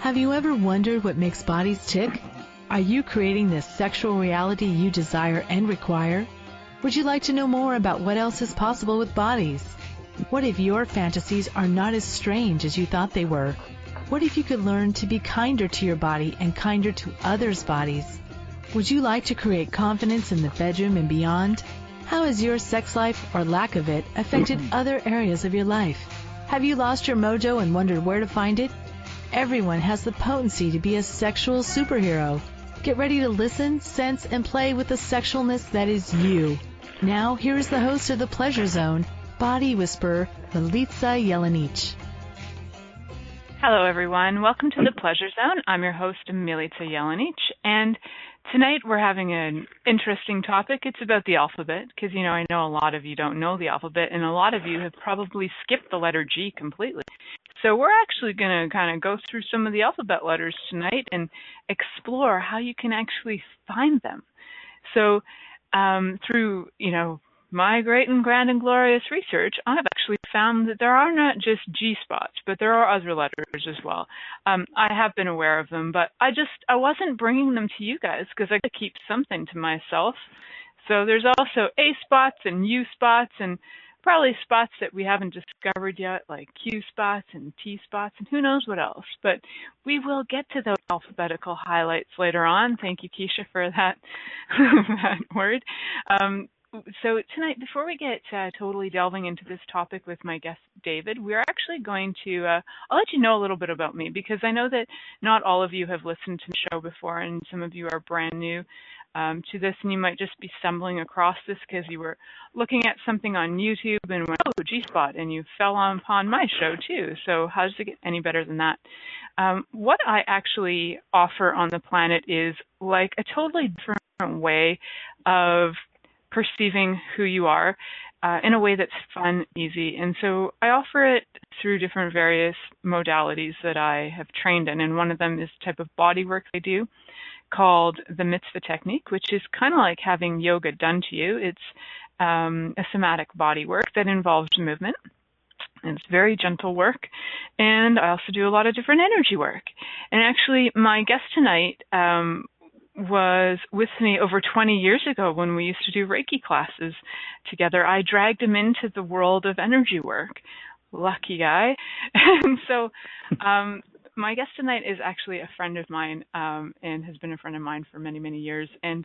Have you ever wondered what makes bodies tick? Are you creating the sexual reality you desire and require? Would you like to know more about what else is possible with bodies? What if your fantasies are not as strange as you thought they were? What if you could learn to be kinder to your body and kinder to others' bodies? Would you like to create confidence in the bedroom and beyond? How has your sex life or lack of it affected other areas of your life? Have you lost your mojo and wondered where to find it? Everyone has the potency to be a sexual superhero. Get ready to listen, sense, and play with the sexualness that is you. Now, here is the host of The Pleasure Zone, Body Whisperer, Milica Jelenic. Hello, everyone. Welcome to The Pleasure Zone. I'm your host, Milica Jelenic, and tonight we're having an interesting topic. It's about the alphabet, because, I know a lot of you don't know the alphabet, and a lot of you have probably skipped the letter G completely. So we're actually going to kind of go through some of the alphabet letters tonight and explore how you can actually find them. So through, my great and grand and glorious research, I've actually found that there are not just G spots, but there are other letters as well. I have been aware of them, but I wasn't bringing them to you guys because I could keep something to myself. So there's also A spots and U spots and probably spots that we haven't discovered yet, like Q spots and T spots and who knows what else. But we will get to those alphabetical highlights later on. Thank you, Keisha, for that, that word. So tonight, before we get totally delving into this topic with my guest, David, we're actually going to, I'll let you know a little bit about me, because I know that not all of you have listened to the show before, and some of you are brand new to this, and you might just be stumbling across this because you were looking at something on YouTube and went, oh, G-Spot, and you fell upon my show too. So how does it get any better than that? What I actually offer on the planet is like a totally different way of perceiving who you are in a way that's fun, easy. And so I offer it through different various modalities that I have trained in. And one of them is the type of body work I do called the mitzvah technique, which is kind of like having yoga done to you. It's a somatic body work that involves movement. And it's very gentle work. And I also do a lot of different energy work. And actually, my guest tonight was with me over 20 years ago when we used to do Reiki classes together. I dragged him into the world of energy work. Lucky guy. And so my guest tonight is actually a friend of mine and has been a friend of mine for many, many years. And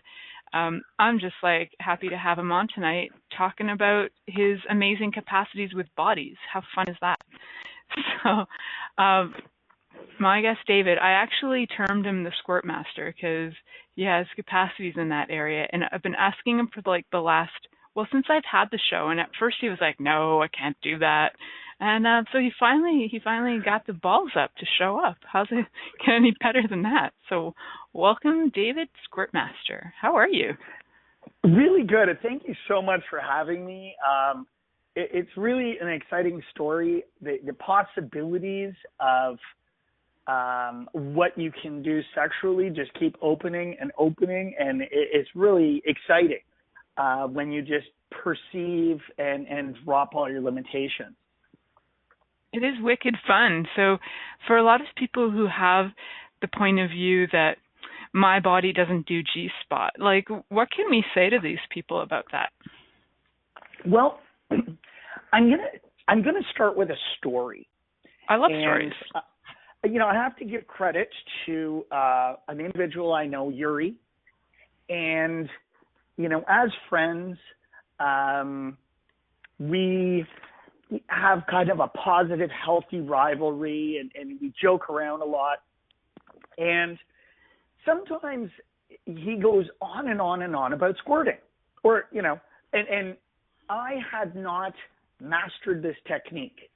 I'm just like happy to have him on tonight talking about his amazing capacities with bodies. How fun is that? So my guest, David, I actually termed him the Squirtmaster because he has capacities in that area. And I've been asking him for like since I've had the show. And at first he was like, no, I can't do that. And so he finally got the balls up to show up. How's it get any better than that? So welcome, David Squirtmaster. How are you? Really good. Thank you so much for having me. It's really an exciting story. The possibilities of what you can do sexually just keep opening, and it's really exciting when you just perceive and drop all your limitations. It is wicked fun. So for a lot of people who have the point of view that my body doesn't do G-spot, like what can we say to these people about that? Well, I'm gonna start with a story. I love stories. I have to give credit to an individual I know, Yuri, and as friends, we have kind of a positive, healthy rivalry, and we joke around a lot. And sometimes he goes on and on and on about squirting, and I had not mastered this technique.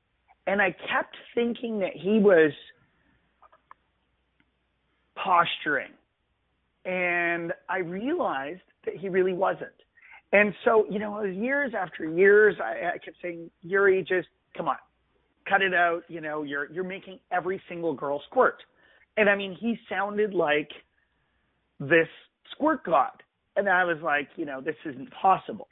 And I kept thinking that he was posturing. And I realized that he really wasn't. And so, it was years after years, I kept saying, Yuri, just come on, cut it out. You're making every single girl squirt. And I mean, he sounded like this squirt god. And I was like, this isn't possible.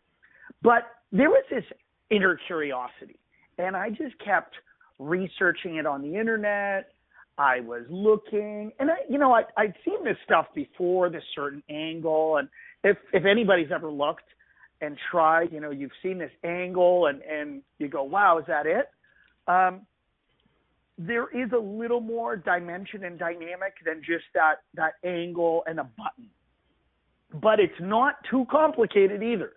But there was this inner curiosity. And I just kept researching it on the internet. I was looking, and I'd seen this stuff before, this certain angle, and if anybody's ever looked and tried, you've seen this angle, and you go, wow, is that it? There is a little more dimension and dynamic than just that angle and a button. But it's not too complicated either.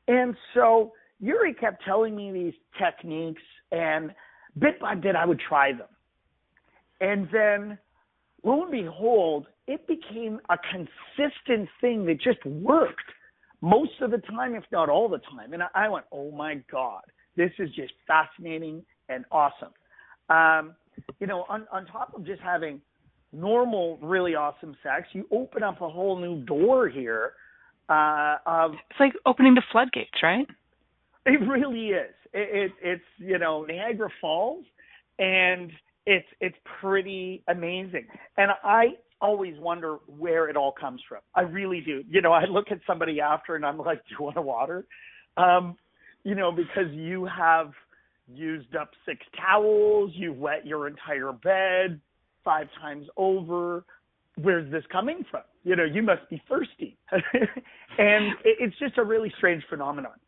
And so Yuri kept telling me these techniques, and bit by bit I would try them. And then, lo and behold, it became a consistent thing that just worked most of the time, if not all the time. And I went, oh, my God, this is just fascinating and awesome. On top of just having normal, really awesome sex, you open up a whole new door here. It's like opening the floodgates, right? It really is. It's Niagara Falls, and it's pretty amazing. And I always wonder where it all comes from. I really do. I look at somebody after, and I'm like, do you want a water? Because you have used up 6 towels, you've wet your entire bed 5 times over. Where's this coming from? You must be thirsty. And it's just a really strange phenomenon.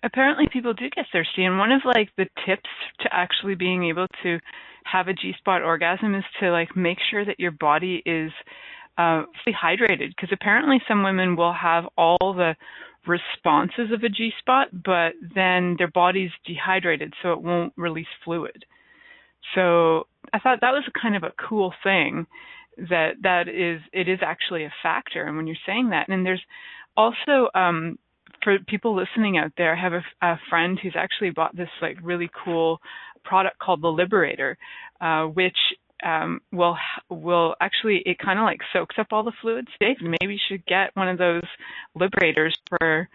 Apparently people do get thirsty, and one of the tips to actually being able to have a G-spot orgasm is to make sure that your body is fully hydrated, because apparently some women will have all the responses of a G-spot, but then their body's dehydrated, so it won't release fluid. So I thought that was kind of a cool thing, it is actually a factor. And when you're saying that, and there's also for people listening out there, I have a friend who's actually bought this really cool product called the Liberator, which will actually, it kind of soaks up all the fluids. Dave, maybe you should get one of those Liberators for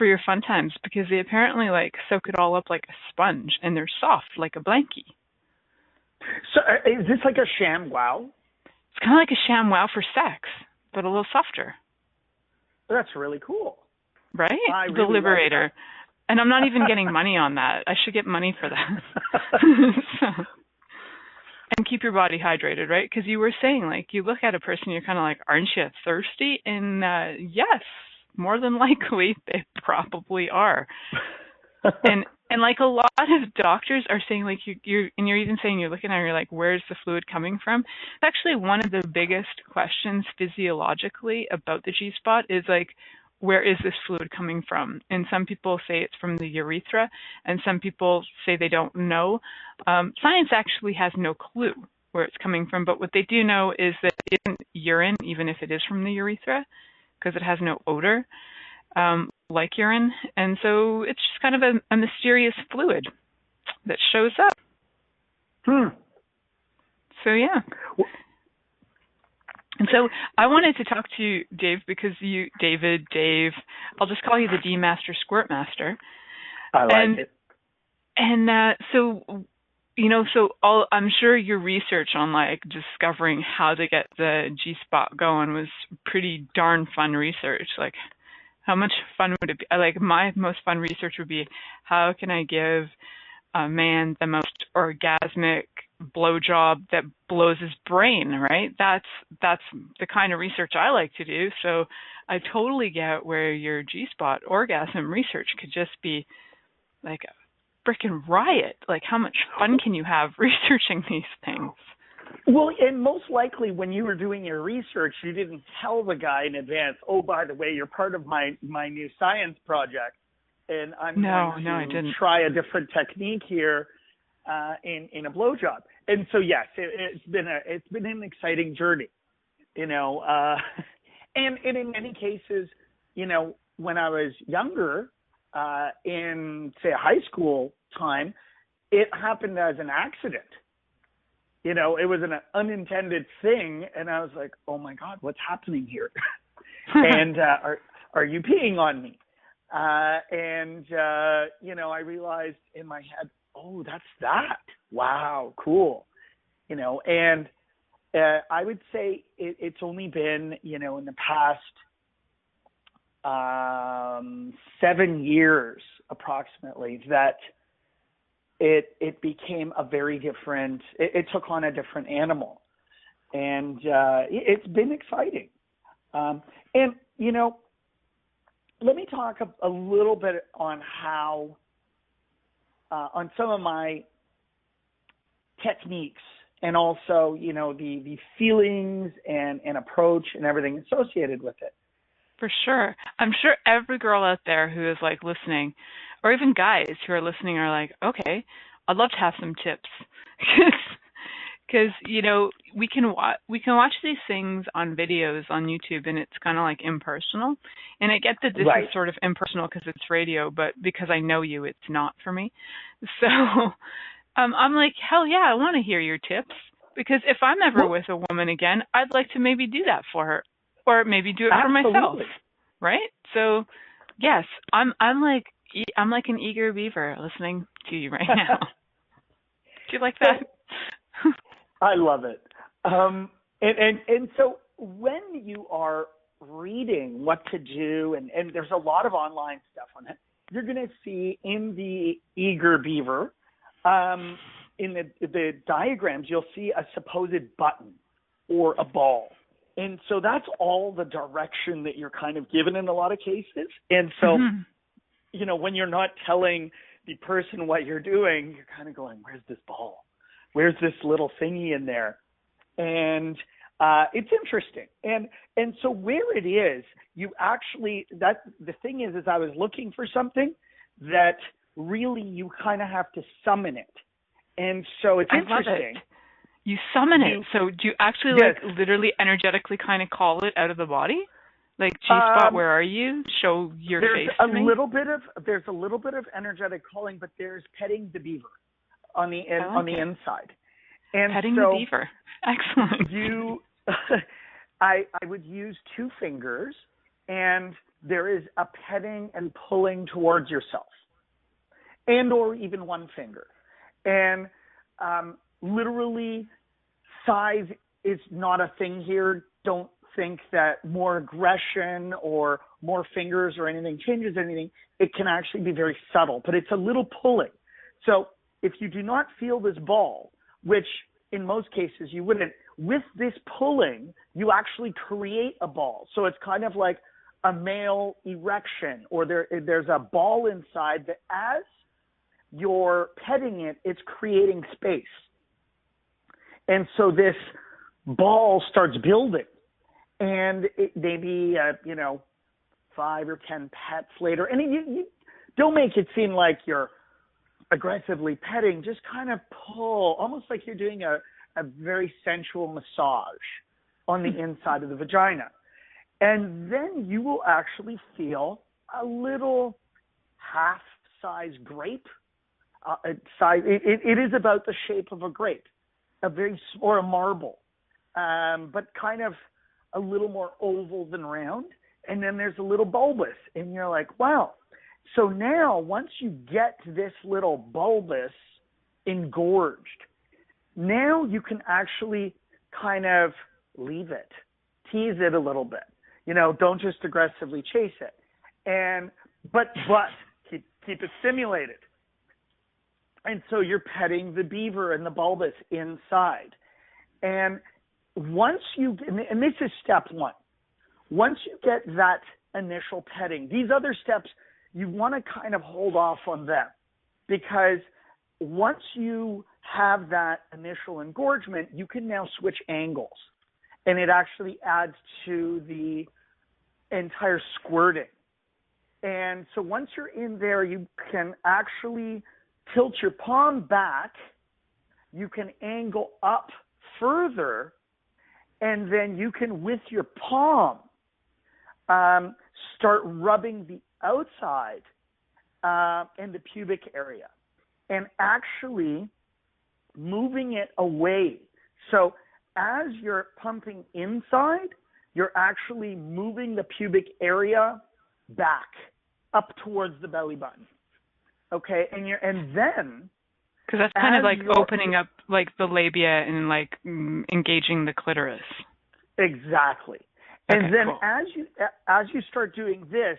your fun times, because they apparently soak it all up like a sponge, and they're soft like a blankie. So is this like a sham wow? It's kind of like a sham wow for sex, but a little softer. That's really cool. Right? The Liberator. Like, and I'm not even getting money on that. I should get money for that. And keep your body hydrated, right? Because you were saying, you look at a person, you're kind of like, aren't you thirsty? And yes, more than likely, they probably are. and a lot of doctors are saying, you're even saying, you're looking at it, you're like, where's the fluid coming from? It's actually one of the biggest questions physiologically about the G-spot is where is this fluid coming from? And some people say it's from the urethra, and some people say they don't know. Science actually has no clue where it's coming from, but what they do know is that it isn't urine, even if it is from the urethra, because it has no odor, like urine. And so it's just kind of a mysterious fluid that shows up. So, yeah. And so I wanted to talk to you, Dave, because Dave, I'll just call you the D-Master Squirtmaster. I like it. And I'm sure your research on discovering how to get the G-spot going was pretty darn fun research. How much fun would it be? My most fun research would be, how can I give a man the most orgasmic blowjob that blows his brain, right? That's the kind of research I like to do. So I totally get where your G-spot orgasm research could just be like a freaking riot. How much fun can you have researching these things? Well, and most likely when you were doing your research, you didn't tell the guy in advance, oh, by the way, you're part of my new science project, and I'm going to try a different technique here in a blowjob. And so, yes, it's been an exciting journey, and in many cases, when I was younger, in say a high school time, it happened as an accident. It was an unintended thing, and I was like, oh my God, what's happening here? And are you peeing on me? I realized in my head, oh, that's that. Wow, cool. And I would say it's only been, in the past 7 years approximately that it became a very different, it took on a different animal. And it's been exciting. And, you know, let me talk a little bit on how, on some of my techniques and also, you know, the feelings and approach and everything associated with it. For sure. I'm sure every girl out there who is like listening, or even guys who are listening, are like, okay, I'd love to have some tips. Because, you know, we can watch these things on videos on YouTube, and it's kind of like impersonal. And I get that this Right. is sort of impersonal because it's radio, but because I know you, it's not for me. So I'm like, hell yeah, I want to hear your tips. Because if I'm ever with a woman again, I'd like to maybe do that for her, or maybe do it for myself, right? So, yes, I'm like an eager beaver listening to you right now. Do you like that? I love it. And so when you are reading what to do, and there's a lot of online stuff on it, you're going to see in the eager beaver, in the diagrams, you'll see a supposed button or a ball. And so that's all the direction that you're kind of given in a lot of cases. And so, you know, when you're not telling the person what you're doing, you're kind of going, where's this ball? Where's this little thingy in there? And it's interesting. And so where it is, you actually, that the thing is I was looking for something that really you kind of have to summon it. And so it's interesting. I love it. You summon it. So do you actually like literally energetically kind of call it out of the body? Like, G-spot, where are you? Show your face to me. There's a little bit of energetic calling, but there's petting the beaver on the inside. And petting so the beaver. Excellent. I would use 2 fingers, and there is a petting and pulling towards yourself, and or even 1 finger. And literally, size is not a thing here. Don't think that more aggression or more fingers or anything changes anything. It can actually be very subtle, but it's a little pulling. So if you do not feel this ball, which in most cases you wouldn't, with this pulling, you actually create a ball. So it's kind of like a male erection, or there's a ball inside that as you're petting it, it's creating space. And so this ball starts building, and it maybe, 5 or 10 pets later. And you don't make it seem like you're aggressively petting, just kind of pull, almost like you're doing a very sensual massage on the inside of the vagina. And then you will actually feel a little half-size grape. It is about the shape of a grape, or a marble, but kind of a little more oval than round. And then there's a little bulbous, and you're like, wow. So now, once you get this little bulbous engorged, now you can actually kind of leave it, tease it a little bit. Don't just aggressively chase it, but keep it stimulated. And so you're petting the beaver and the bulbous inside. And once and this is step 1. Once you get that initial petting, these other steps, you want to kind of hold off on them, because once you have that initial engorgement, you can now switch angles, and it actually adds to the entire squirting. And so once you're in there, you can actually tilt your palm back, you can angle up further, and then you can, with your palm, start rubbing the outside and the pubic area, and actually moving it away. So as you're pumping inside, you're actually moving the pubic area back up towards the belly button. Okay, and then because that's kind of like opening up like the labia and like engaging the clitoris. Exactly. Okay, and then cool. as you start doing this,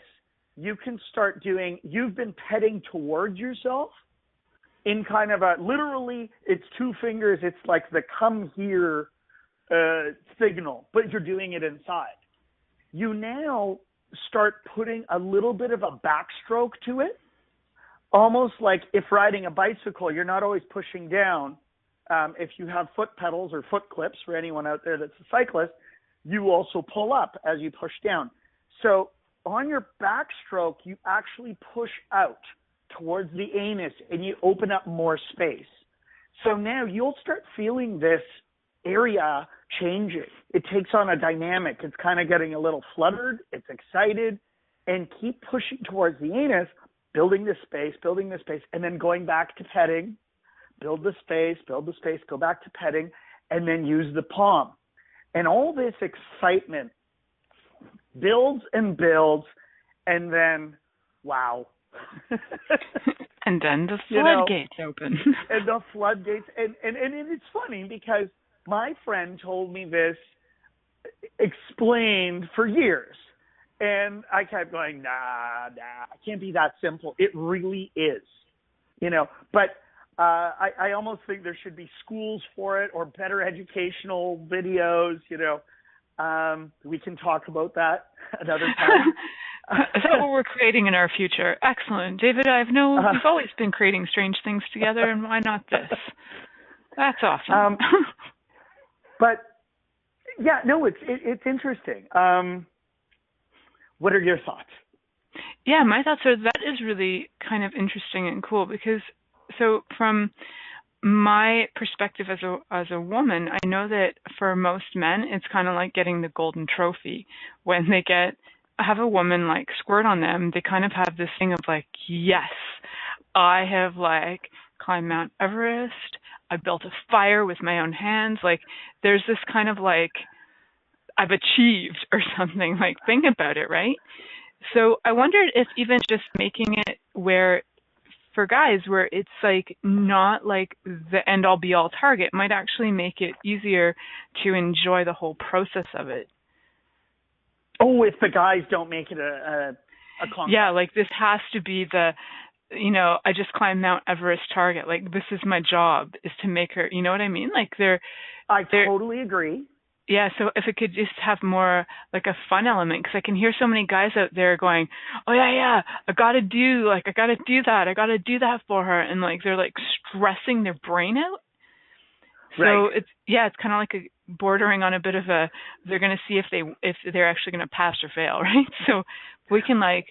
you can start doing. You've been petting towards yourself, in kind of a, literally, it's two fingers. It's like the come here signal, but you're doing it inside. You now start putting a little bit of a backstroke to it, almost like if riding a bicycle, you're not always pushing down. If you have foot pedals or foot clips, for anyone out there that's a cyclist, you also pull up as you push down. So on your backstroke, you actually push out towards the anus and you open up more space. So now you'll start feeling this area changing. It takes on a dynamic. It's kind of getting a little fluttered. It's excited, and keep pushing towards the anus, building the space, and then going back to petting. Build the space, go back to petting, and then use the palm. And all this excitement builds and builds, and then, wow. And then the floodgates open. And the floodgates. And it's funny because my friend told me this explained for years. And I kept going, nah, it can't be that simple. It really is, But I almost think there should be schools for it or better educational videos, We can talk about that another time. Is that what we're creating in our future? Excellent. David, we've always been creating strange things together, and why not this? That's awesome. But, yeah, no, it's interesting. What are your thoughts? Yeah, my thoughts are that is really kind of interesting and cool because, so from my perspective as a woman, I know that for most men, it's kind of like getting the golden trophy. When they have a woman like squirt on them, they kind of have this thing of like, yes, I have like climbed Mount Everest. I built a fire with my own hands. Like there's this kind of like, I've achieved or something, like think about it, right? So I wondered if even just making it where for guys where it's like not like the end all be all target might actually make it easier to enjoy the whole process of it. Oh, if the guys don't make it a concept. Yeah, like this has to be the, I just climbed Mount Everest target. Like this is my job is to make her, you know what I mean? Like I totally agree. Yeah, so if it could just have more like a fun element, because I can hear so many guys out there going, oh yeah, I got to do that for her. And like, they're like stressing their brain out. So right. It's kind of like bordering on a bit of they're going to see if they're actually going to pass or fail, right? So we can like,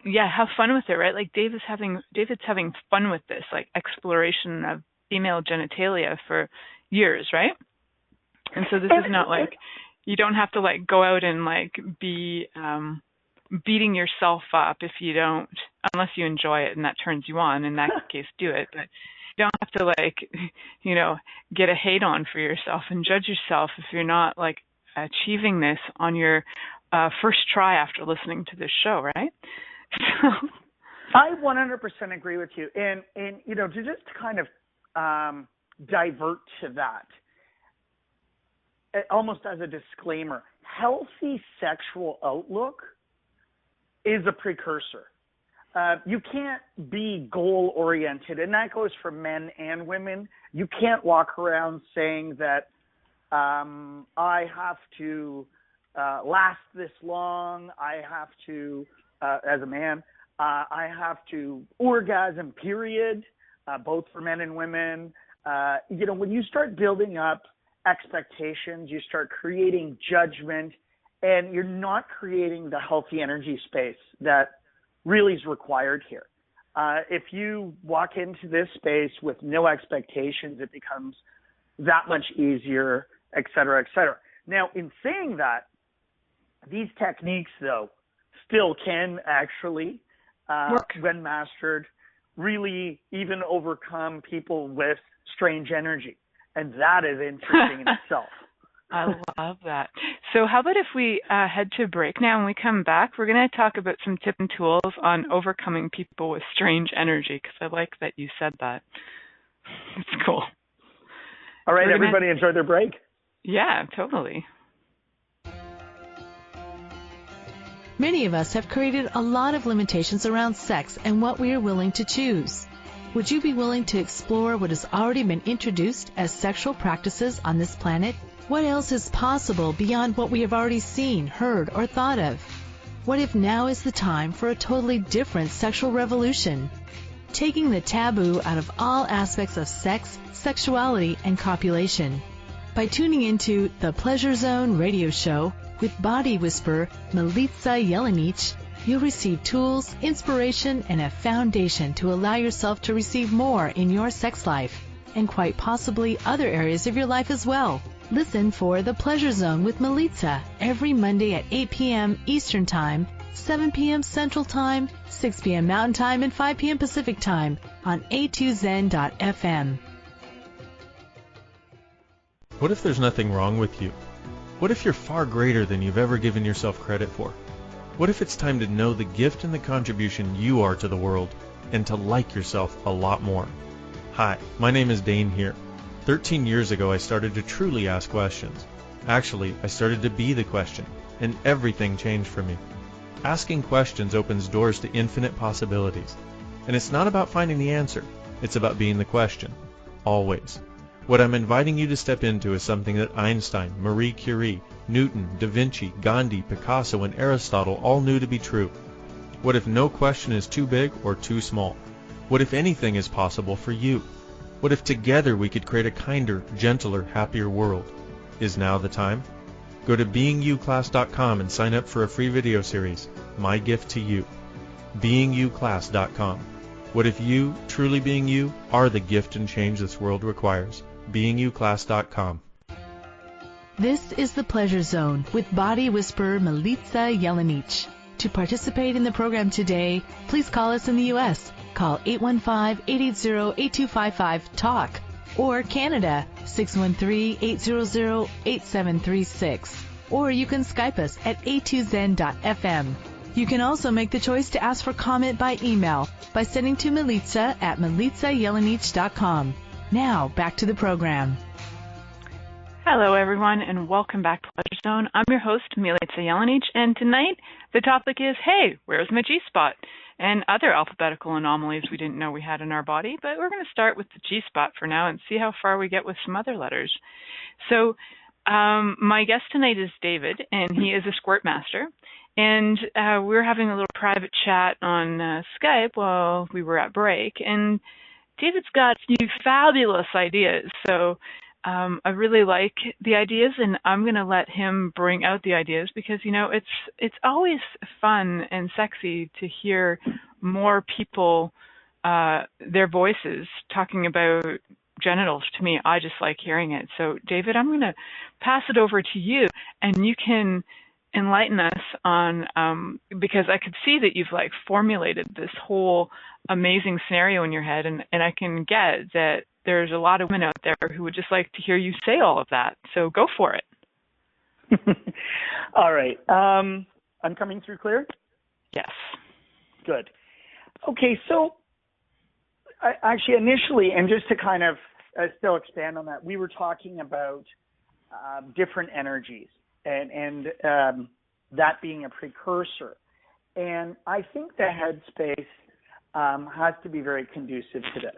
have fun with it, right? Like David's having fun with this, like exploration of female genitalia for years, right? And so this is not like, you don't have to like go out and like be beating yourself up if you don't, unless you enjoy it and that turns you on. In that case, do it. But you don't have to like, get a hate on for yourself and judge yourself if you're not like achieving this on your first try after listening to this show, right? So I 100% agree with you. And to just kind of divert to that, almost as a disclaimer, healthy sexual outlook is a precursor. You can't be goal-oriented, and that goes for men and women. You can't walk around saying that I have to last this long, I have to, as a man, I have to orgasm, period, both for men and women. When you start building up expectations, you start creating judgment, and you're not creating the healthy energy space that really is required here. If you walk into this space with no expectations, it becomes that much easier, et cetera, et cetera. Now, in saying that, these techniques, though, still can actually, when mastered, really even overcome people with strange energy. And that is interesting in itself. I love that. So how about if we head to break now and we come back? We're going to talk about some tips and tools on overcoming people with strange energy, because I like that you said that. It's cool. All right, everybody enjoy their break? Yeah, totally. Many of us have created a lot of limitations around sex and what we are willing to choose. Would you be willing to explore what has already been introduced as sexual practices on this planet? What else is possible beyond what we have already seen, heard, or thought of? What if now is the time for a totally different sexual revolution? Taking the taboo out of all aspects of sex, sexuality, and copulation. By tuning into the Pleasure Zone radio show with body whisperer Milica Jelenic, you'll receive tools, inspiration, and a foundation to allow yourself to receive more in your sex life, and quite possibly other areas of your life as well. Listen for The Pleasure Zone with Milica every Monday at 8 p.m. Eastern Time, 7 p.m. Central Time, 6 p.m. Mountain Time, and 5 p.m. Pacific Time on a2zen.fm. What if there's nothing wrong with you? What if you're far greater than you've ever given yourself credit for? What if it's time to know the gift and the contribution you are to the world, and to like yourself a lot more? Hi, my name is Dane here. 13 years ago, I started to truly ask questions. Actually, I started to be the question, and everything changed for me. Asking questions opens doors to infinite possibilities. And it's not about finding the answer, it's about being the question. Always. What I'm inviting you to step into is something that Einstein, Marie Curie, Newton, Da Vinci, Gandhi, Picasso, and Aristotle all knew to be true. What if no question is too big or too small? What if anything is possible for you? What if together we could create a kinder, gentler, happier world? Is now the time? Go to beingyouclass.com and sign up for a free video series, My Gift to You. beingyouclass.com. What if you, truly being you, are the gift and change this world requires? beingyouclass.com. This is The Pleasure Zone with body whisperer Milica Jelenic. To participate in the program today, please call us in the U.S. Call 815-880-8255-TALK or Canada 613-800-8736. Or you can Skype us at a2zen.fm. You can also make the choice to ask for comment by email by sending to Milica at milicajelenic.com. Now, back to the program. Hello, everyone, and welcome back to Pleasure Zone. I'm your host, Milica Jelenic, and tonight the topic is, hey, where's my G-spot? And other alphabetical anomalies we didn't know we had in our body, but we're going to start with the G-spot for now and see how far we get with some other letters. So my guest tonight is David, and he is a Squirtmaster. And we were having a little private chat on Skype while we were at break, and David's got a few fabulous ideas. So I really like the ideas, and I'm going to let him bring out the ideas because, you know, it's always fun and sexy to hear more people, their voices talking about genitals. To me, I just like hearing it. So, David, I'm going to pass it over to you, and you can enlighten us on, because I could see that you've like formulated this whole amazing scenario in your head, and I can get that there's a lot of women out there who would just like to hear you say all of that. So go for it. All right. I'm coming through clear? Yes. Good. Okay, so actually initially, and just to kind of still expand on that, we were talking about different energies and that being a precursor. And I think the headspace has to be very conducive to this.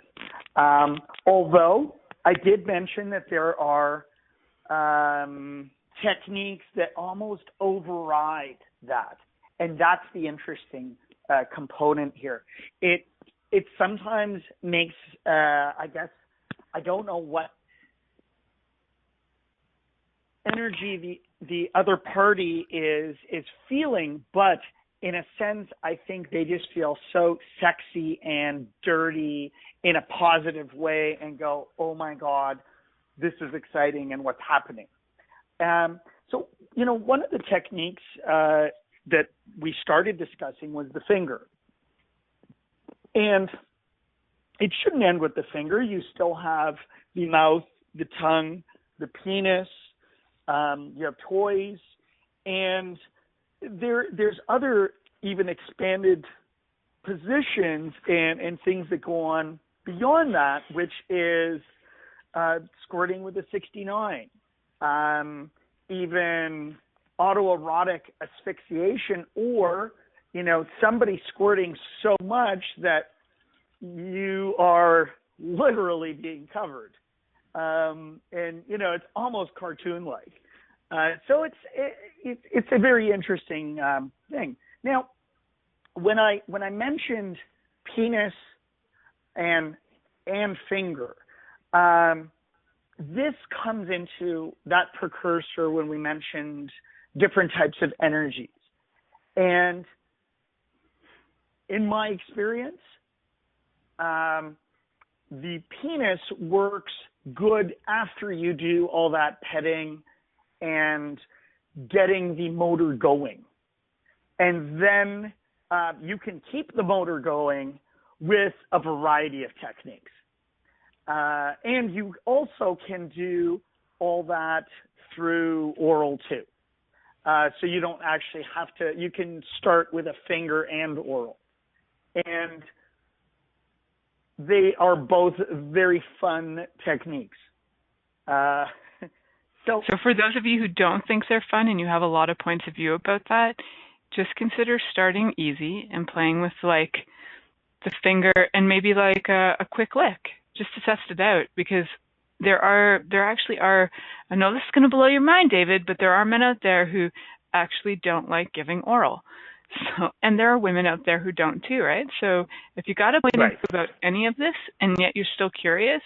Although I did mention that there are techniques that almost override that. And that's the interesting component here. It sometimes makes, I guess, I don't know what energy the other party is feeling, but in a sense, I think they just feel so sexy and dirty in a positive way and go, oh my God, this is exciting and what's happening. So, you know, one of the techniques that we started discussing was the finger. And it shouldn't end with the finger. You still have the mouth, the tongue, the penis, you have toys, and there's other even expanded positions and things that go on beyond that, which is squirting with a 69, even autoerotic asphyxiation, or, you know, somebody squirting so much that you are literally being covered. And, it's almost cartoon-like. So it's a very interesting thing. Now, when I mentioned penis and finger, this comes into that precursor when we mentioned different types of energies. And in my experience, the penis works good after you do all that petting and getting the motor going. And then you can keep the motor going with a variety of techniques. And you also can do all that through oral too. So you don't actually have to, you can start with a finger and oral. And they are both very fun techniques. So for those of you who don't think they're fun and you have a lot of points of view about that, just consider starting easy and playing with like the finger and maybe like a quick lick just to test it out, because there actually are, I know this is going to blow your mind, David, but there are men out there who actually don't like giving oral. So, and there are women out there who don't too, right? So if you got a point right. about any of this and yet you're still curious,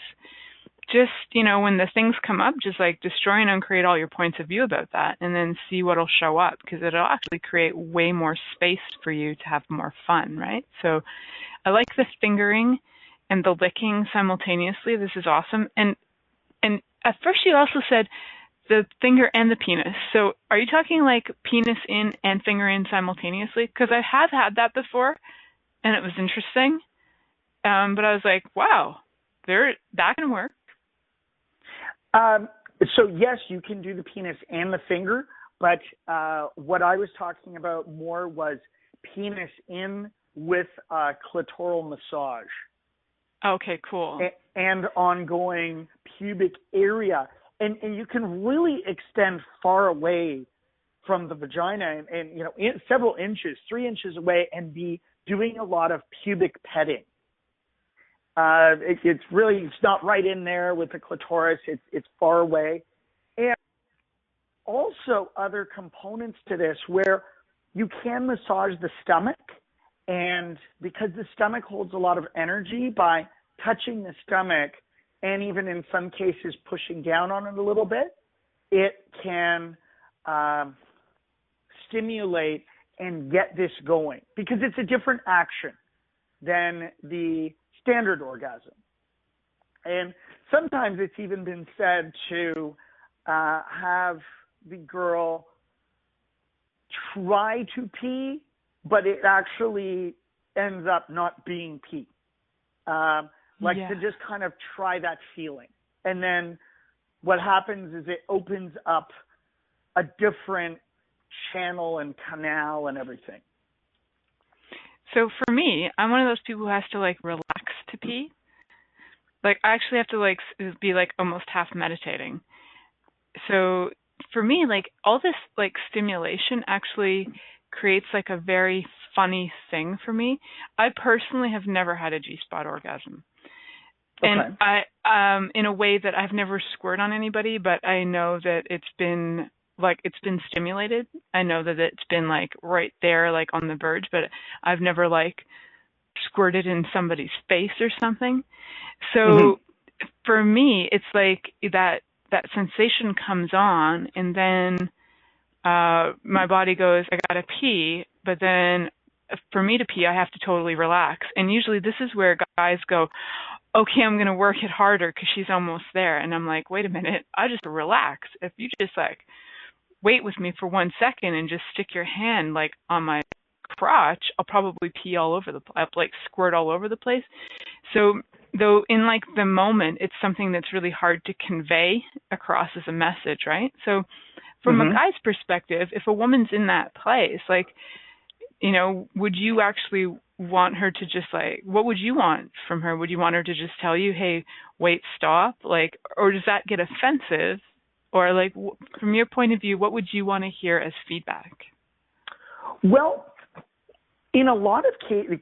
just, when the things come up, just like destroy and uncreate all your points of view about that and then see what'll show up, because it'll actually create way more space for you to have more fun, right? So I like the fingering and the licking simultaneously. This is awesome. And at first you also said the finger and the penis. So are you talking like penis in and finger in simultaneously? Because I have had that before and it was interesting. But I was like, wow, that can work. So yes, you can do the penis and the finger, but what I was talking about more was penis in with clitoral massage. Okay, cool. And ongoing pubic area. And you can really extend far away from the vagina and several inches, 3 inches away, and be doing a lot of pubic petting. It's not right in there with the clitoris. It's far away. And also other components to this where you can massage the stomach, and because the stomach holds a lot of energy, by touching the stomach and even in some cases pushing down on it a little bit, it can stimulate and get this going, because it's a different action than the standard orgasm. And sometimes it's even been said to have the girl try to pee, but it actually ends up not being pee. To just kind of try that feeling. And then what happens is it opens up a different channel and canal and everything. So for me, I'm one of those people who has to like relax to pee. Like I actually have to like be like almost half meditating. So for me, like all this like stimulation actually creates like a very funny thing for me. I personally have never had a G-spot orgasm. Okay. And I, in a way that I've never squirt on anybody, but I know that it's been stimulated. I know that it's been like right there, like on the verge, but I've never like squirted in somebody's face or something. So for me, it's like that sensation comes on, and then my body goes, I gotta pee, but then for me to pee, I have to totally relax. And usually this is where guys go, okay, I'm going to work it harder because she's almost there. And I'm like, wait a minute, I just relax. If you just like wait with me for 1 second and just stick your hand like on my crotch, I'll probably pee all over I'll like squirt all over the place. So though in like the moment, it's something that's really hard to convey across as a message, right? So from a guy's perspective, if a woman's in that place, like, would you actually want her to just like, what would you want from her? Would you want her to just tell you, hey, wait, stop? Like, or does that get offensive? Or like, from your point of view, what would you want to hear as feedback? Well, In a lot of cases,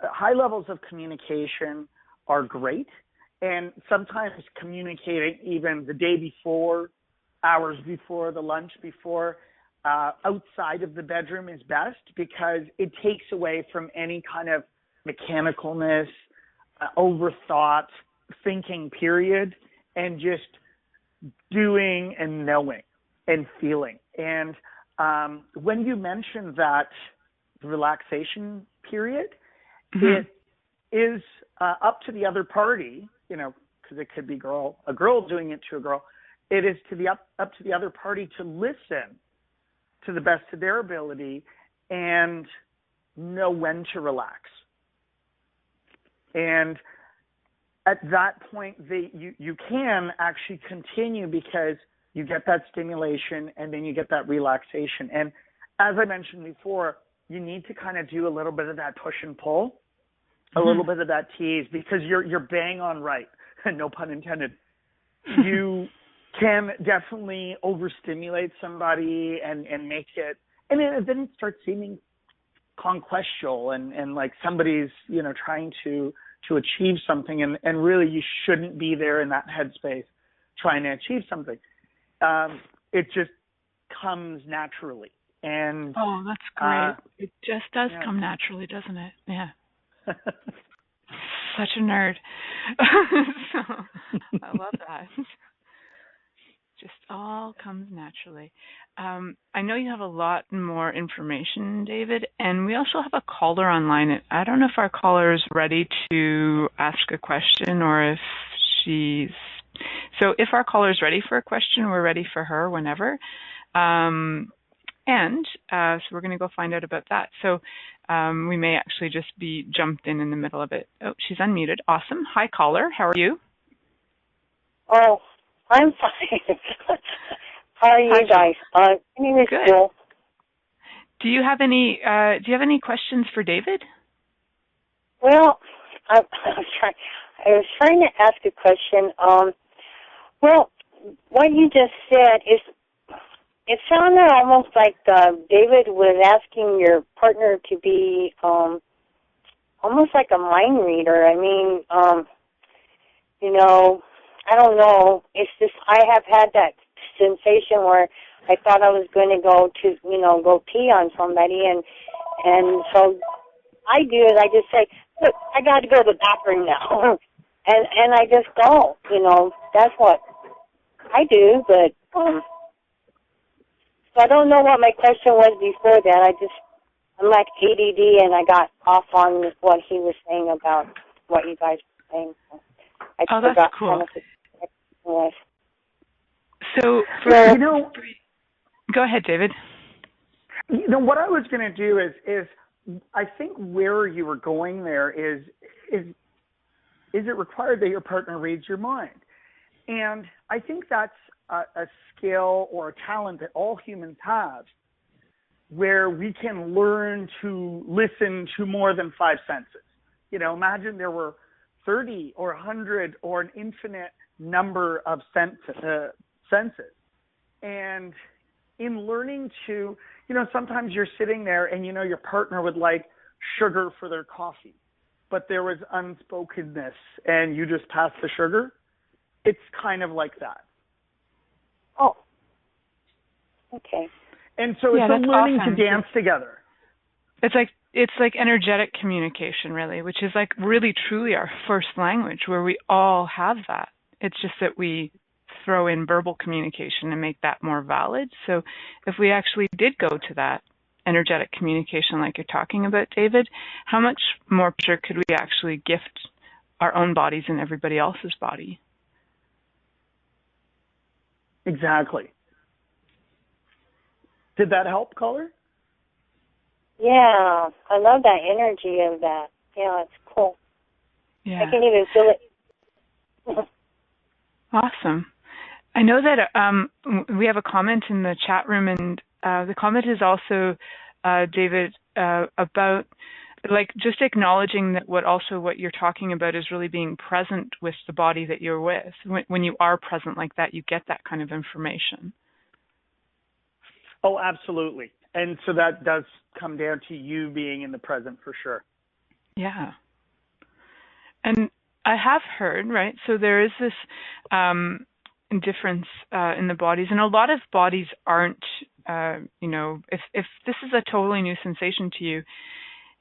high levels of communication are great. And sometimes communicating even the day before, hours before, the lunch before, outside of the bedroom is best, because it takes away from any kind of mechanicalness, overthought, thinking period, and just doing and knowing and feeling. And when you mentioned that relaxation period, it is up to the other party, because it could be a girl doing it to a girl. It is up to the other party to listen to the best of their ability and know when to relax. And at that point, you can actually continue, because you get that stimulation and then you get that relaxation. And as I mentioned before, you need to kind of do a little bit of that push and pull, a little bit of that tease, because you're bang on right, no pun intended. You can definitely overstimulate somebody and make it, and then it starts seeming conquestial and like somebody's trying to achieve something, and really you shouldn't be there in that headspace trying to achieve something. It just comes naturally. And oh, that's great. It just does come naturally, doesn't it? Yeah. Such a nerd. So, I love that. Just all comes naturally. I know you have a lot more information, David, and we also have a caller online. I don't know if our caller is ready to ask a question, or if she's... So if our caller is ready for a question, we're ready for her whenever. So we're going to go find out about that. So we may actually just be jumped in the middle of it. Oh, she's unmuted. Awesome. Hi, caller. How are you? Oh, I'm fine. How are you guys? My name is Jill. Do you have any questions for David? Well, I was trying to ask a question. Well, what you just said is, it sounded almost like David was asking your partner to be almost like a mind reader. I mean, I don't know. It's just I have had that sensation where I thought I was going to go pee on somebody, and so I do it. I just say, look, I got to go to the bathroom now, and I just go. That's what I do, but. So I don't know what my question was before that. I'm like ADD, and I got off on what he was saying about what you guys were saying. So that's cool. So, go ahead, David. What I was going to do is I think where you were going there is it required that your partner reads your mind? And I think that's a skill or a talent that all humans have, where we can learn to listen to more than five senses. Imagine there were 30 or 100 or an infinite number of senses. And in learning to, sometimes you're sitting there and your partner would like sugar for their coffee, but there was unspokenness and you just passed the sugar. It's kind of like that. Oh, okay. And so it's learning awesome. to dance together. It's like energetic communication, really, which is like really truly our first language, where we all have that. It's just that we throw in verbal communication and make that more valid. So if we actually did go to that energetic communication like you're talking about, David, how much more pleasure could we actually gift our own bodies and everybody else's body? Exactly. Did that help, caller? Yeah, I love that energy of that. Yeah, it's cool. Yeah. I can even feel it. Awesome. I know that we have a comment in the chat room, and the comment is also, David, about just acknowledging that what you're talking about is really being present with the body that you're with. When you are present like that, you get that kind of information. Oh, absolutely. And so that does come down to you being in the present for sure. Yeah. And I have heard, right? So there is this difference in the bodies, and a lot of bodies aren't, if this is a totally new sensation to you,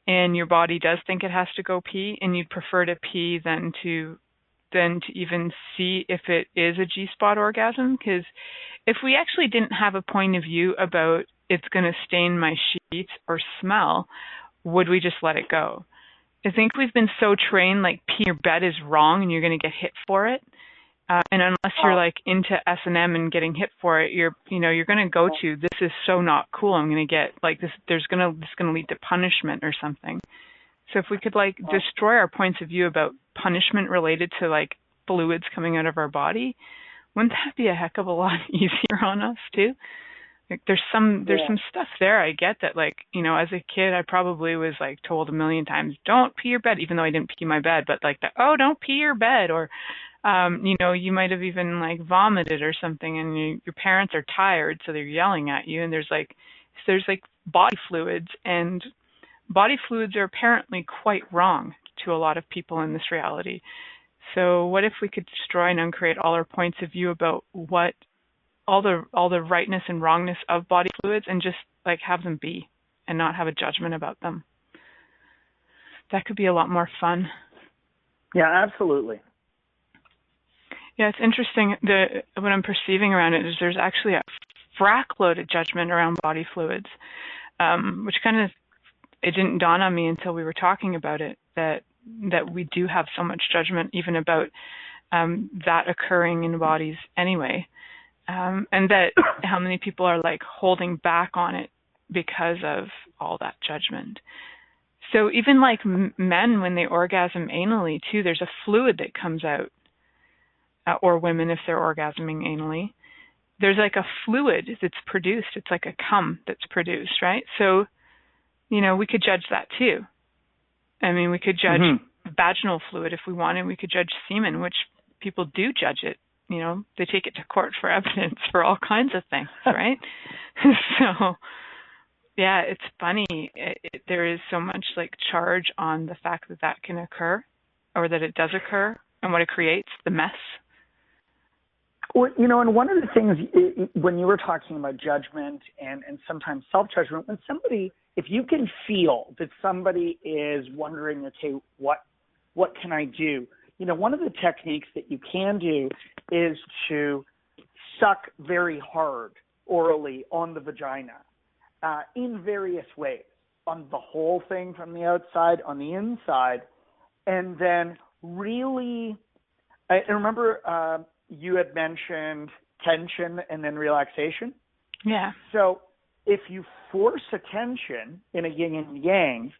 and your body does think it has to go pee, and you'd prefer to pee than to even see if it is a G-spot orgasm, because if we actually didn't have a point of view about it's going to stain my sheets or smell, would we just let it go? I think we've been so trained, like, pee your bed is wrong and you're going to get hit for it. And unless you're like into S&M and getting hit for it, you're going to go to, this is so not cool. I'm going to get like this. This is going to lead to punishment or something. So if we could like destroy our points of view about punishment related to like fluids coming out of our body, wouldn't that be a heck of a lot easier on us too? Like there's some stuff there. I get that, like, as a kid, I probably was like told a million times, don't pee your bed, even though I didn't pee my bed, but like, don't pee your bed, or, you might have even like vomited or something, and your parents are tired, so they're yelling at you, and there's like body fluids, and body fluids are apparently quite wrong to a lot of people in this reality. So what if we could destroy and uncreate all our points of view about what all the rightness and wrongness of body fluids, and just like have them be and not have a judgment about them? That could be a lot more fun. Yeah, absolutely. Yeah, it's interesting. What I'm perceiving around it is there's actually a frackload of judgment around body fluids, which kind of, it didn't dawn on me until we were talking about it, that we do have so much judgment even about that occurring in bodies anyway. And that how many people are like holding back on it because of all that judgment. So even like men, when they orgasm anally too, there's a fluid that comes out, or women if they're orgasming anally, there's like a fluid that's produced. It's like a cum that's produced, right? So, we could judge that too. I mean, we could judge vaginal fluid if we wanted. We could judge semen, which people do judge it. They take it to court for evidence for all kinds of things, right? So, yeah, it's funny. There is so much like charge on the fact that can occur, or that it does occur, and what it creates, the mess. Well, and one of the things when you were talking about judgment and sometimes self-judgment, when somebody, if you can feel that somebody is wondering, okay, what can I do? One of the techniques that you can do is to suck very hard orally on the vagina in various ways, on the whole thing from the outside, on the inside, and then really, I remember you had mentioned tension and then relaxation. Yeah. So if you force a tension in a yin and yang,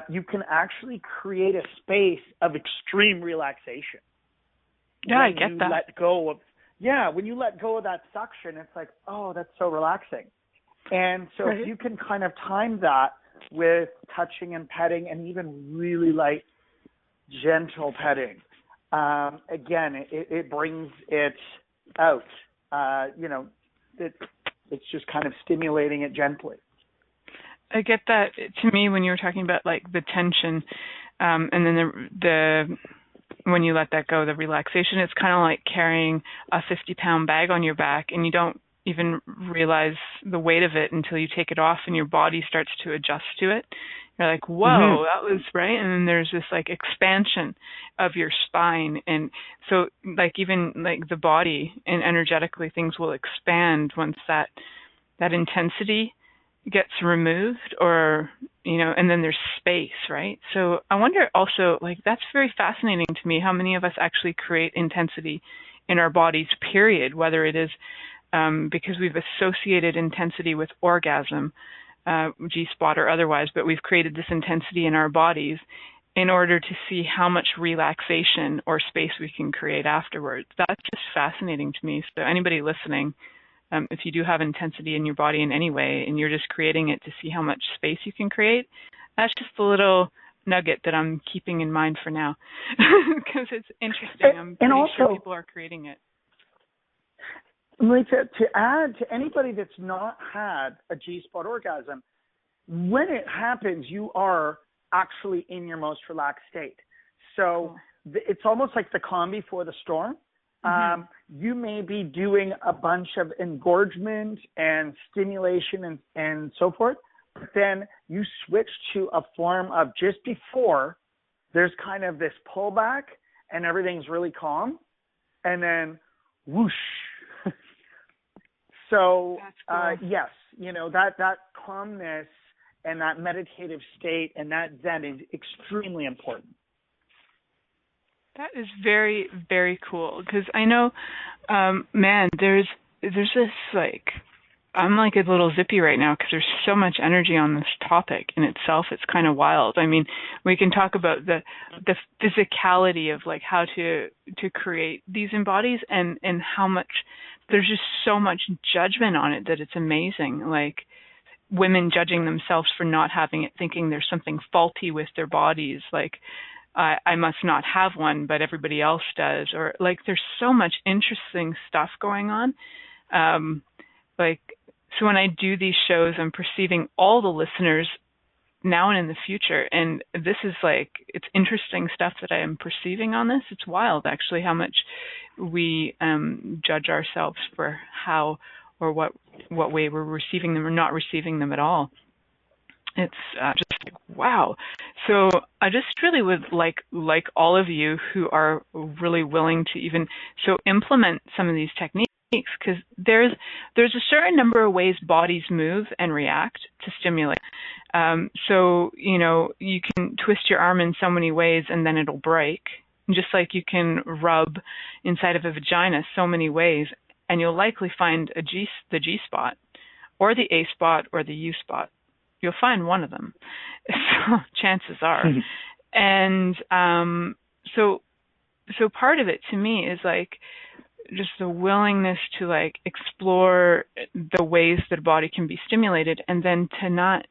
you can actually create a space of extreme relaxation. Yeah, I get that. When you let go of that suction, it's like, oh, that's so relaxing. And so if you can kind of time that with touching and petting, and even really light, gentle petting, again, it brings it out. It's just kind of stimulating it gently. I get that. To me, when you were talking about like the tension, and then the when you let that go, the relaxation, it's kind of like carrying a 50-pound bag on your back, and you don't even realize the weight of it until you take it off, and your body starts to adjust to it. You're like, whoa, that was right. And then there's this like expansion of your spine, and so like even like the body and energetically things will expand once that intensity gets removed, or and then there's space, right? So I wonder also, like, that's very fascinating to me, how many of us actually create intensity in our bodies, period, whether it is because we've associated intensity with orgasm, G-spot or otherwise, but we've created this intensity in our bodies in order to see how much relaxation or space we can create afterwards. That's just fascinating to me. So anybody listening, if you do have intensity in your body in any way, and you're just creating it to see how much space you can create, that's just a little nugget that I'm keeping in mind for now, because it's interesting. I'm pretty sure people are creating it. Milica, to add to anybody that's not had a G-spot orgasm, when it happens, you are actually in your most relaxed state. So it's almost like the calm before the storm. You may be doing a bunch of engorgement and stimulation and so forth, but then you switch to a form of just before there's kind of this pullback and everything's really calm, and then whoosh. So, yes, that calmness and that meditative state and that Zen is extremely important. That is very, very cool, because I know, man, there's this, like, I'm like a little zippy right now because there's so much energy on this topic in itself. It's kind of wild. I mean, we can talk about the physicality of like how to create these embodies and how much there's just so much judgment on it that it's amazing. Like women judging themselves for not having it, thinking there's something faulty with their bodies. Like I must not have one, but everybody else does. Or like there's so much interesting stuff going on. So when I do these shows, I'm perceiving all the listeners now and in the future. And this is like, it's interesting stuff that I am perceiving on this. It's wild, actually, how much we judge ourselves for how or what way we're receiving them or not receiving them at all. It's just like, wow. So I just really would like all of you who are really willing to even implement some of these techniques, because there's a certain number of ways bodies move and react to stimulate. So, you can twist your arm in so many ways and then it'll break. Just like you can rub inside of a vagina so many ways, and you'll likely find the G spot or the A spot or the U spot. You'll find one of them. So chances are. And so part of it to me is like just the willingness to like explore the ways that a body can be stimulated, and then to not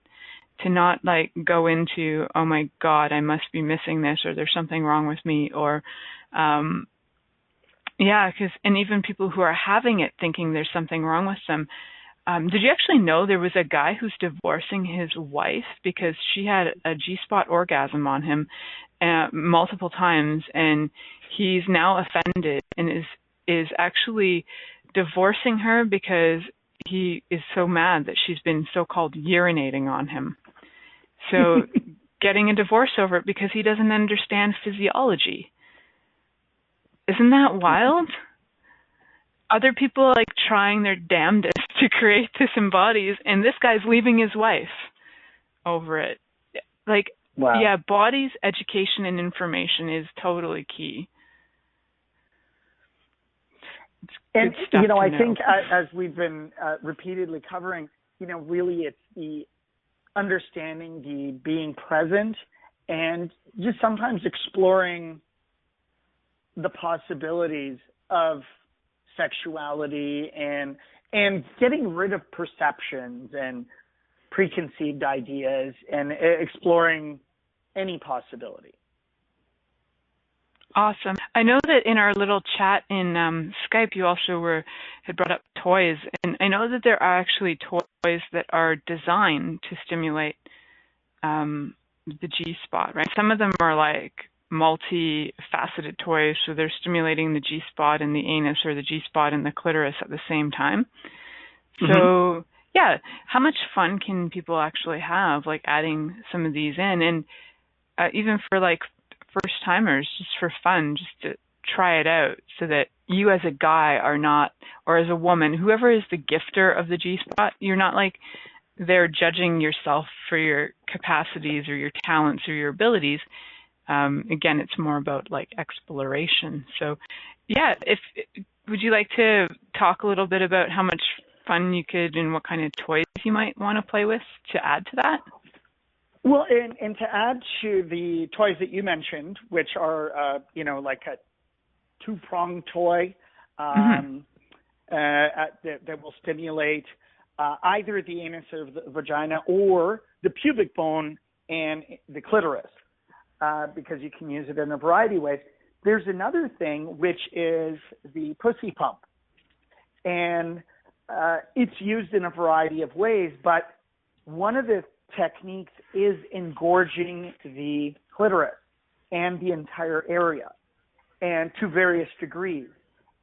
like go into, oh my God, I must be missing this, or there's something wrong with me, or and even people who are having it thinking there's something wrong with them. Did you actually know there was a guy who's divorcing his wife because she had a G-spot orgasm on him multiple times, and he's now offended and is actually divorcing her because he is so mad that she's been so-called urinating on him. So getting a divorce over it because he doesn't understand physiology. Isn't that wild? Other people like trying their damnedest to create this embodies, and this guy's leaving his wife over it. Like, wow. Yeah, bodies, education, and information is totally key. And, I think as we've been repeatedly covering, really it's the understanding, the being present, and just sometimes exploring the possibilities of sexuality and getting rid of perceptions and preconceived ideas and exploring any possibility. Awesome. I know that in our little chat in Skype, you also had brought up toys, and I know that there are actually toys that are designed to stimulate the G-spot, right? Some of them are like multi-faceted toys, so they're stimulating the G-spot and the anus, or the G-spot and the clitoris at the same time. So, yeah, how much fun can people actually have, like adding some of these in? And even for like first-timers, just for fun, just to try it out, so that you as a guy are not, or as a woman, whoever is the gifter of the G-spot, you're not like there judging yourself for your capacities or your talents or your abilities. Again, it's more about like exploration. So, yeah, would you like to talk a little bit about how much fun you could and what kind of toys you might want to play with to add to that? Well, and to add to the toys that you mentioned, which are, like a two-pronged toy that will stimulate either the anus or the vagina or the pubic bone and the clitoris, because you can use it in a variety of ways. There's another thing, which is the pussy pump. And it's used in a variety of ways, but one of the techniques is engorging the clitoris and the entire area, and to various degrees.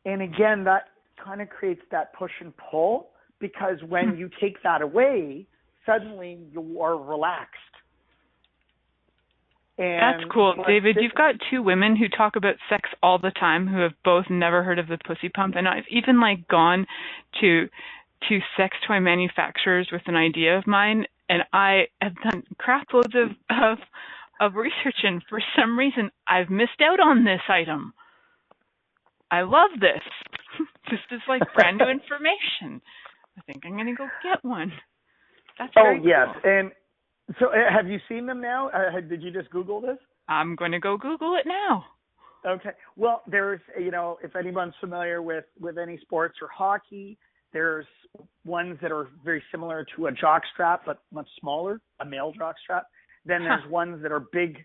And again, that kind of creates that push and pull, because when you take that away, suddenly you are relaxed. And that's cool. David, you've got two women who talk about sex all the time who have both never heard of the pussy pump, and I've even like gone to sex toy manufacturers with an idea of mine, and I have done crap loads of research, and for some reason I've missed out on this item. I love this. This is like brand new information. I think I'm going to go get one. That's very cool. Yes. And so have you seen them now? Did you just Google this? I'm going to go Google it now. Okay. Well, there's, if anyone's familiar with any sports or hockey, there's ones that are very similar to a jockstrap, but much smaller, a male jockstrap. Then there's ones that are big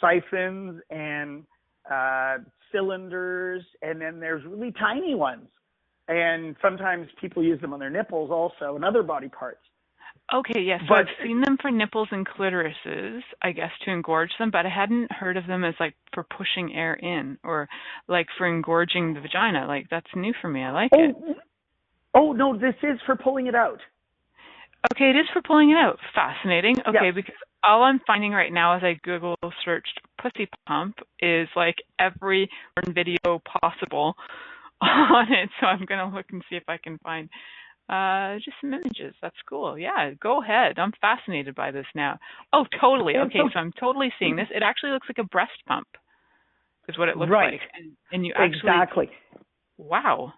siphons and cylinders, and then there's really tiny ones. And sometimes people use them on their nipples also and other body parts. Okay, yes. So I've seen them for nipples and clitorises, I guess, to engorge them, but I hadn't heard of them as like for pushing air in or like for engorging the vagina. Like, that's new for me. I like it. Oh, no, this is for pulling it out. Okay, it is for pulling it out. Fascinating. Okay, Yes. Because all I'm finding right now as I Google searched pussy pump is like every video possible on it. So I'm going to look and see if I can find just some images. That's cool. Yeah, go ahead. I'm fascinated by this now. Oh, totally. Okay, so I'm totally seeing this. It actually looks like a breast pump is what it looks like. And you actually... Exactly. Wow.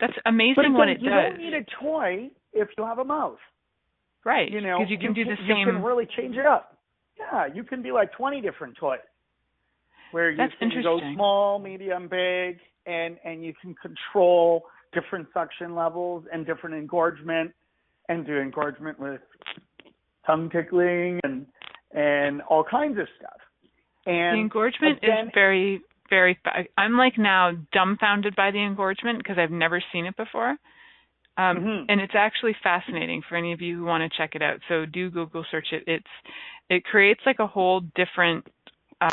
That's amazing what it does. You don't need a toy if you have a mouth. Right, because you can do the same. You can really change it up. Yeah, you can be like 20 different toys where you can go small, medium, big, and you can control different suction levels and different engorgement, and do engorgement with tongue tickling and all kinds of stuff. And the engorgement is very, very. I'm like now dumbfounded by the engorgement because I've never seen it before. And it's actually fascinating for any of you who want to check it out. So do Google search it. It creates like a whole different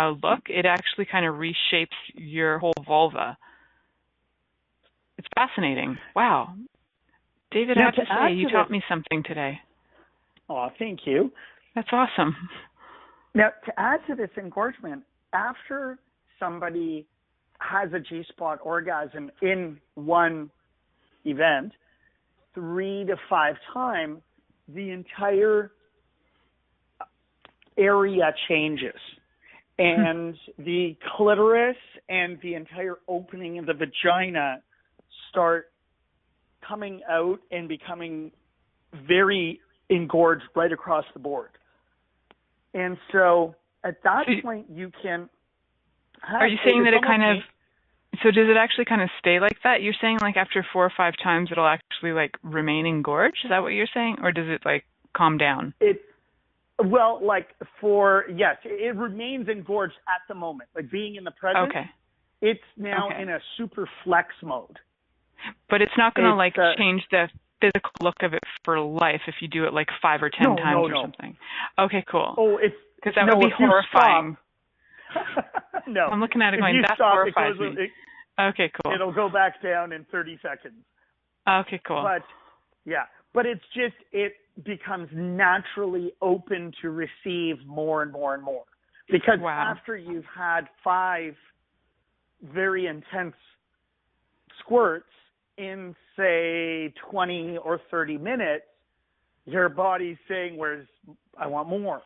look. It actually kind of reshapes your whole vulva. It's fascinating. Wow. David, I have to say, you taught me something today. Oh, thank you. That's awesome. Now, to add to this engorgement, after somebody has a G-spot orgasm in one event, 3 to 5 times, the entire area changes. And the clitoris and the entire opening of the vagina start coming out and becoming very engorged right across the board. And so at that point, you can have... Are you saying that it kind of... So does it actually kind of stay like that? You're saying like after 4 or 5 times it'll actually like remain engorged? Is that what you're saying? Or does it like calm down? It remains engorged at the moment. Like being in the present, it's now in a super flex mode. But it's not going to change the physical look of it for life if you do it like 5 or 10 times or something. Okay, cool. Oh, because that would be horrifying. No. I'm looking at it going, that horrifies me. Okay, cool. It'll go back down in 30 seconds. Okay, cool. But it's just, it becomes naturally open to receive more and more and more. Because after you've had 5 very intense squirts in, say, 20 or 30 minutes, your body's saying, I want more.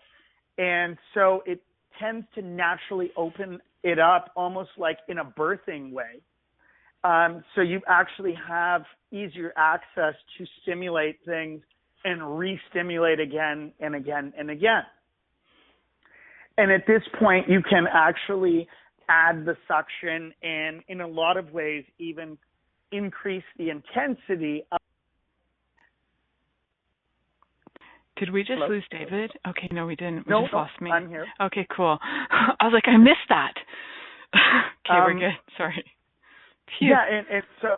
And so it tends to naturally open it up almost like in a birthing way. So you actually have easier access to stimulate things and re-stimulate again and again and again. And at this point, you can actually add the suction and in a lot of ways even increase the intensity of... Did we just lose David? Okay, no, we didn't. We just lost me. I'm here. Okay, cool. I was like, I missed that. Okay, we're good. Sorry. Phew. Yeah, and so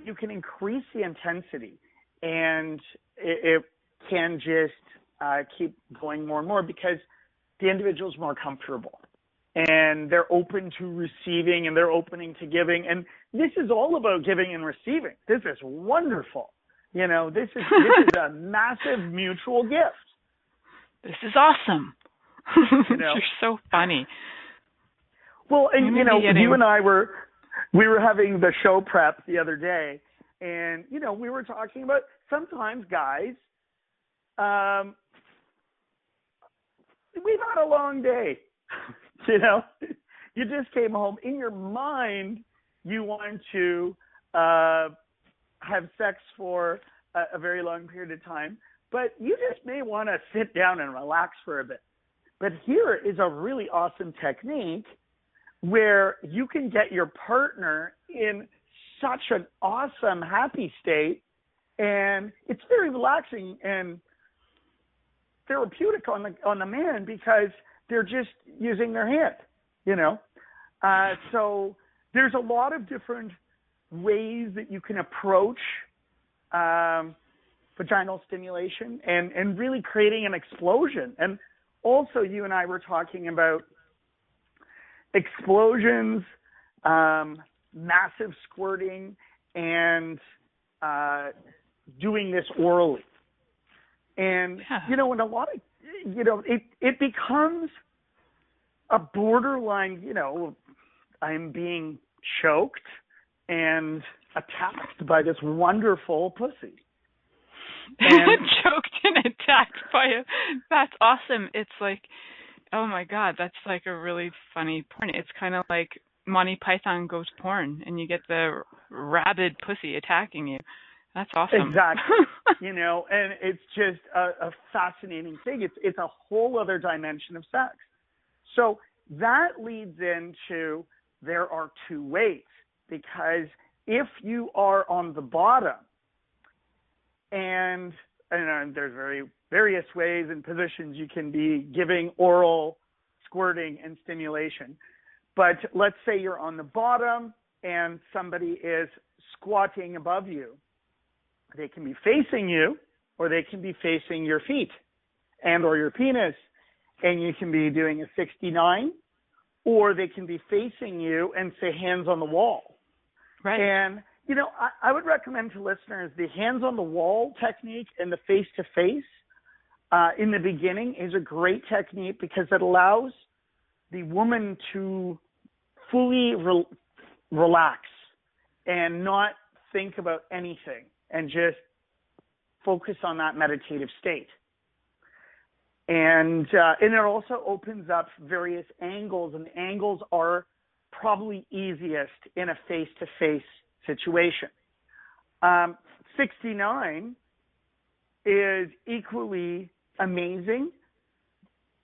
you can increase the intensity, and it can just keep going more and more because the individual is more comfortable and they're open to receiving and they're opening to giving. And this is all about giving and receiving. This is wonderful. You know, this is a massive mutual gift. This is awesome. You know? You're so funny. Well, and you know, you and I were having the show prep the other day, and you know, we were talking about sometimes guys, we've had a long day. You know, you just came home. In your mind, you want to have sex for a very long period of time, but you just may want to sit down and relax for a bit. But here is a really awesome technique where you can get your partner in such an awesome, happy state, and it's very relaxing and therapeutic on the man because they're just using their hand, you know. So there's a lot of different ways that you can approach vaginal stimulation and really creating an explosion. And also, you and I were talking about explosions, massive squirting, and doing this orally. And, you know, in a lot of, you know, it becomes a borderline, you know, I'm being choked and attacked by this wonderful pussy. And choked and attacked by that's awesome. It's like, oh my God, that's like a really funny porn. It's kind of like Monty Python Goes Porn, and you get the rabid pussy attacking you. That's awesome. Exactly. You know, and it's just a fascinating thing. It's a whole other dimension of sex. So that leads into there are two ways, because if you are on the bottom, and there's various ways and positions you can be giving oral squirting and stimulation. But let's say you're on the bottom and somebody is squatting above you. They can be facing you, or they can be facing your feet and or your penis, and you can be doing a 69, or they can be facing you and say hands on the wall. Right. And, you know, I would recommend to listeners the hands on the wall technique and the face-to-face in the beginning is a great technique because it allows the woman to fully relax and not think about anything and just focus on that meditative state. And it also opens up various angles, and angles are probably easiest in a face-to-face situation. 69 is equally amazing.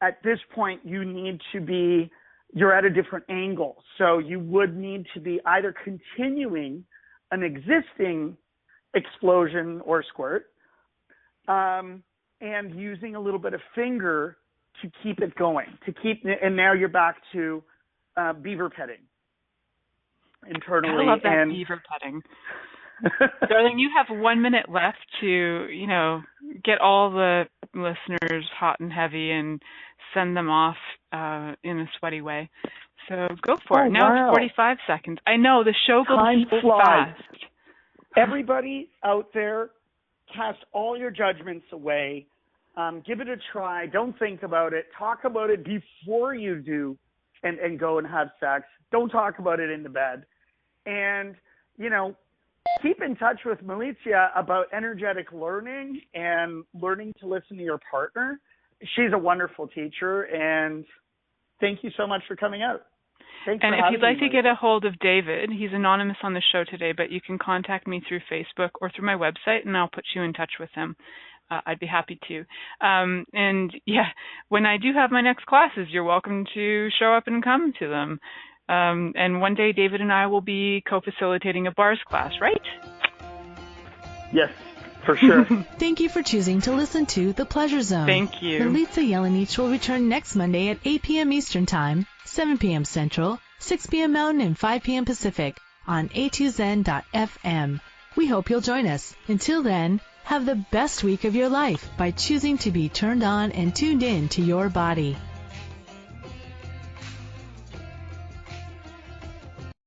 At this point, you're at a different angle. So you would need to be either continuing an existing explosion or squirt, and using a little bit of finger to keep it going, and now you're back to beaver petting internally. I love that beaver petting. Darling, you have 1 minute left to, you know, get all the listeners hot and heavy and send them off in a sweaty way. So go for it. Now it's 45 seconds. I know, the show goes so fast. Everybody out there, cast all your judgments away. Give it a try. Don't think about it. Talk about it before you do and go and have sex. Don't talk about it in the bed. And, you know, keep in touch with Milica about energetic learning and learning to listen to your partner. She's a wonderful teacher, and thank you so much for coming out. Thanks and for if having you'd like me, to get a hold of David, he's anonymous on the show today, but you can contact me through Facebook or through my website, and I'll put you in touch with him. I'd be happy to. And yeah, when I do have my next classes, you're welcome to show up and come to them. And one day, David and I will be co-facilitating a bars class, right? Yes, for sure. Thank you for choosing to listen to The Pleasure Zone. Thank you. Milica Jelenic will return next Monday at 8 p.m. Eastern Time, 7 p.m. Central, 6 p.m. Mountain, and 5 p.m. Pacific on a2zen.fm. We hope you'll join us. Until then, have the best week of your life by choosing to be turned on and tuned in to your body.